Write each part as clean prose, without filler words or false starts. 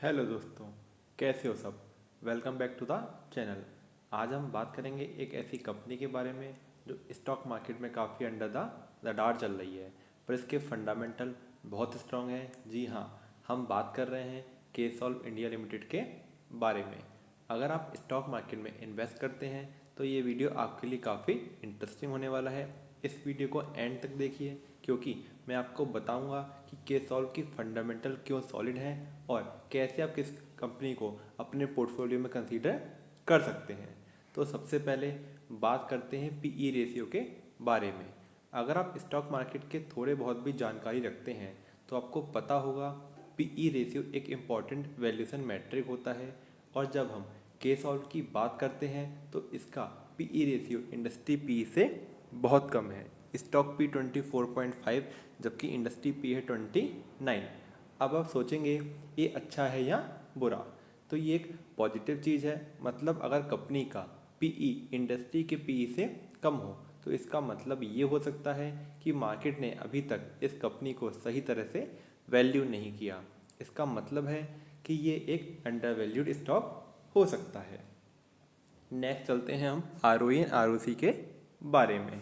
Hello दोस्तों, कैसे हो सब। Welcome back to the channel. आज हम बात करेंगे एक ऐसी कंपनी के बारे में जो स्टॉक मार्केट में काफ़ी अंडर द रडार चल रही है, पर इसके फंडामेंटल बहुत स्ट्रांग है। जी हाँ, हम बात कर रहे हैं केसॉल्व इंडिया लिमिटेड के बारे में। अगर आप स्टॉक मार्केट में इन्वेस्ट करते हैं तो ये वीडियो आपके लिए काफ़ी इंटरेस्टिंग होने वाला है। इस वीडियो को एंड तक देखिए, क्योंकि मैं आपको बताऊंगा कि केसॉल्व की फंडामेंटल क्यों सॉलिड है और कैसे आप किस कंपनी को अपने पोर्टफोलियो में कंसीडर कर सकते हैं। तो सबसे पहले बात करते हैं पीई रेशियो के बारे में। अगर आप स्टॉक मार्केट के थोड़े बहुत भी जानकारी रखते हैं तो आपको पता होगा पीई रेशियो एक इम्पॉर्टेंट वैल्यूएशन मैट्रिक होता है, और जब हम केसॉल्व की बात करते हैं तो इसका पीई रेशियो इंडस्ट्री पी से बहुत कम है। स्टॉक पी 24.5 जबकि इंडस्ट्री पी है 29। अब आप सोचेंगे ये अच्छा है या बुरा, तो ये एक पॉजिटिव चीज़ है। मतलब अगर कंपनी का पीई इंडस्ट्री के पीई से कम हो तो इसका मतलब ये हो सकता है कि मार्केट ने अभी तक इस कंपनी को सही तरह से वैल्यू नहीं किया। इसका मतलब है कि ये एक अंडर वैल्यूड स्टॉक हो सकता है। नेक्स्ट चलते हैं हम R O N R O C के बारे में।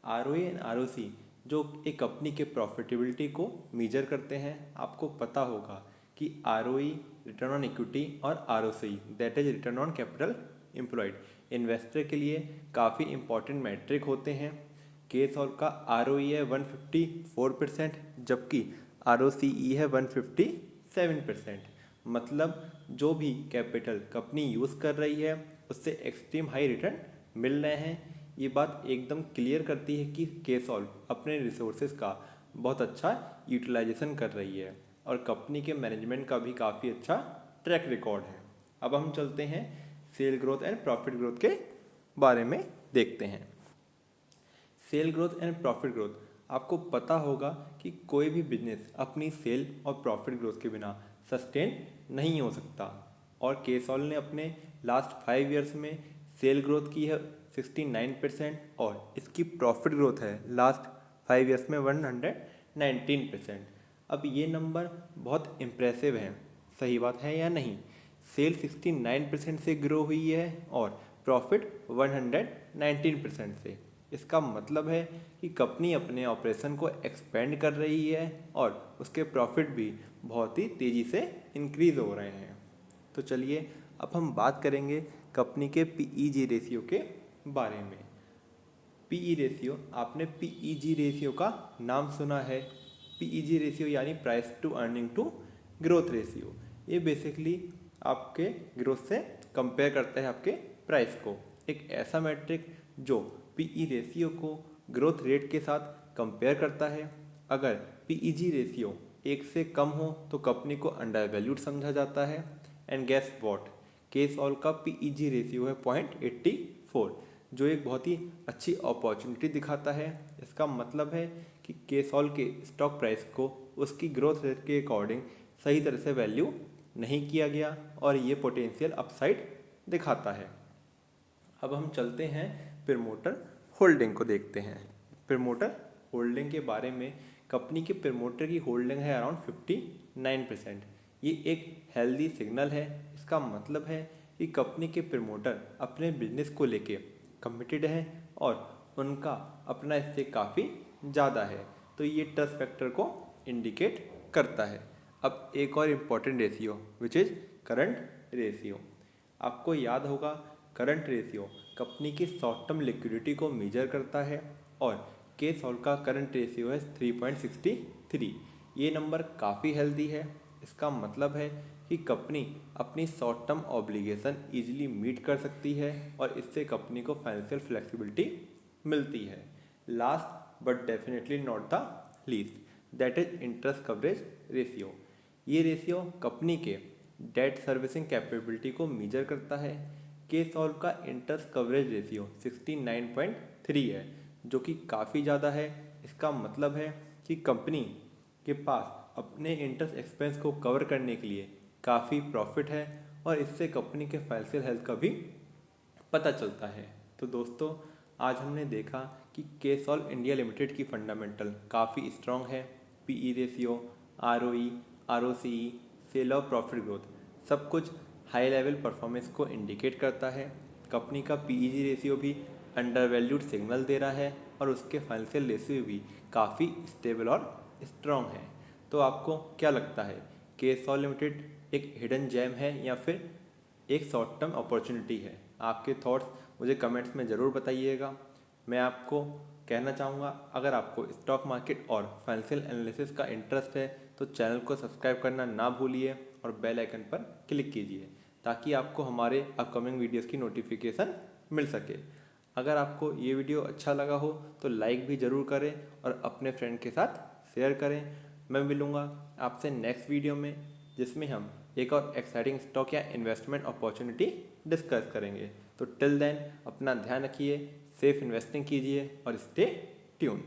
R O N R O C जो एक कंपनी के प्रॉफिटेबिलिटी को मेजर करते हैं। आपको पता होगा कि R O E return on equity और R O C that is return on capital employed investor के लिए काफ़ी इंपॉर्टेंट मैट्रिक होते हैं। केसॉल्व का आर ओ ई है 154%, जबकि आर ओ सी ई है 157%। मतलब जो भी कैपिटल कंपनी यूज़ कर रही है उससे एक्सट्रीम हाई रिटर्न मिल रहे हैं। ये बात एकदम क्लियर करती है कि केसॉल्व अपने रिसोर्सेज का बहुत अच्छा यूटिलाइजेशन कर रही है और कंपनी के मैनेजमेंट का भी काफ़ी अच्छा ट्रैक रिकॉर्ड है। अब हम चलते हैं sale growth and profit growth के बारे में देखते हैं। Sale growth and profit growth, आपको पता होगा कि कोई भी बिजनेस अपनी सेल और प्रॉफिट ग्रोथ के बिना सस्टेन नहीं हो सकता। और केसॉल ने अपने लास्ट 5 ईयर्स में सेल ग्रोथ की है 69% और इसकी प्रॉफिट ग्रोथ है लास्ट 5 ईयर्स में 119%। अब ये नंबर बहुत इम्प्रेसिव हैं, सही बात है या नहीं। सेल 69% से ग्रो हुई है और प्रॉफिट 119% से। इसका मतलब है कि कंपनी अपने ऑपरेशन को एक्सपेंड कर रही है और उसके प्रॉफिट भी बहुत ही तेज़ी से इंक्रीज हो रहे हैं। तो चलिए अब हम बात करेंगे कंपनी के पीईजी रेशियो के बारे में। पीई रेशियो, आपने पीईजी रेशियो का नाम सुना है। पीईजी रेशियो यानी price to earning to growth ratio. ये बेसिकली आपके ग्रोथ से कंपेयर करता है आपके प्राइस को। एक ऐसा मैट्रिक जो पीई रेशियो को ग्रोथ रेट के साथ कंपेयर करता है। अगर पीईजी रेशियो 1 से कम हो तो कंपनी को अंडर वैल्यूड समझा जाता है। एंड गेस व्हाट, केसऑल का पीईजी रेशियो है 0.84, जो एक बहुत ही अच्छी अपॉर्चुनिटी दिखाता है। इसका मतलब है कि केसॉल के स्टॉक प्राइस को उसकी ग्रोथ रेट के अकॉर्डिंग सही तरह से वैल्यू नहीं किया गया और ये पोटेंशियल अपसाइड दिखाता है। अब हम चलते हैं प्रमोटर होल्डिंग को देखते हैं। प्रमोटर होल्डिंग के बारे में, कंपनी के प्रमोटर की होल्डिंग है अराउंड 59%। ये एक हेल्दी सिग्नल है। इसका मतलब है कि कंपनी के प्रमोटर अपने बिजनेस को लेके कमिटेड हैं और उनका अपना स्टेक काफ़ी ज़्यादा है, तो ये ट्रस्ट फैक्टर को इंडिकेट करता है। अब एक और important ratio which is current ratio. आपको याद होगा करंट रेशियो कंपनी की शॉर्ट टर्म लिक्विडिटी को मेजर करता है और केसॉल का करंट रेशियो है 3.63। ये नंबर काफ़ी हेल्दी है। इसका मतलब है कि कंपनी अपनी short term obligation easily meet कर सकती है और इससे कंपनी को फाइनेंशियल फ्लेक्सिबिलिटी मिलती है। Last but definitely not the least, that is interest coverage ratio. ये रेशियो कंपनी के डेट सर्विसिंग कैपेबिलिटी को मेजर करता है। केसॉल्व का इंटरेस्ट कवरेज रेशियो 69.3 है, जो कि काफ़ी ज़्यादा है। इसका मतलब है कि कंपनी के पास अपने इंटरेस्ट एक्सपेंस को कवर करने के लिए काफ़ी प्रॉफिट है और इससे कंपनी के फाइनेंशियल हेल्थ का भी पता चलता है। तो दोस्तों, आज हमने देखा कि केसॉल्व इंडिया लिमिटेड की फंडामेंटल काफ़ी स्ट्रॉन्ग है। PE ratio, ROE, ROCE, sale और प्रॉफिट ग्रोथ सब कुछ हाई लेवल परफॉर्मेंस को इंडिकेट करता है। कंपनी का पीईजी रेशियो भी अंडर वैल्यूड सिग्नल दे रहा है और उसके फाइनेंशियल रेशियो भी काफ़ी स्टेबल और स्ट्रॉन्ग है। तो आपको क्या लगता है, केसॉल लिमिटेड एक हिडन जेम है या फिर एक शॉर्ट टर्म अपॉर्चुनिटी है? आपके थॉट्स मुझे कमेंट्स में ज़रूर बताइएगा। मैं आपको कहना चाहूँगा, अगर आपको स्टॉक मार्केट और फाइनेंशियल एनालिसिस का इंटरेस्ट है तो चैनल को सब्सक्राइब करना ना भूलिए और बेल आइकन पर क्लिक कीजिए ताकि आपको हमारे अपकमिंग वीडियोस की नोटिफिकेशन मिल सके। अगर आपको ये वीडियो अच्छा लगा हो तो लाइक भी ज़रूर करें और अपने फ्रेंड के साथ शेयर करें। मैं मिलूँगा आपसे नेक्स्ट वीडियो में, जिसमें हम एक और एक्साइटिंग स्टॉक या इन्वेस्टमेंट अपॉर्चुनिटी डिस्कस करेंगे। तो टिल देन अपना ध्यान रखिए, सेफ इन्वेस्टिंग कीजिए और स्टे ट्यून।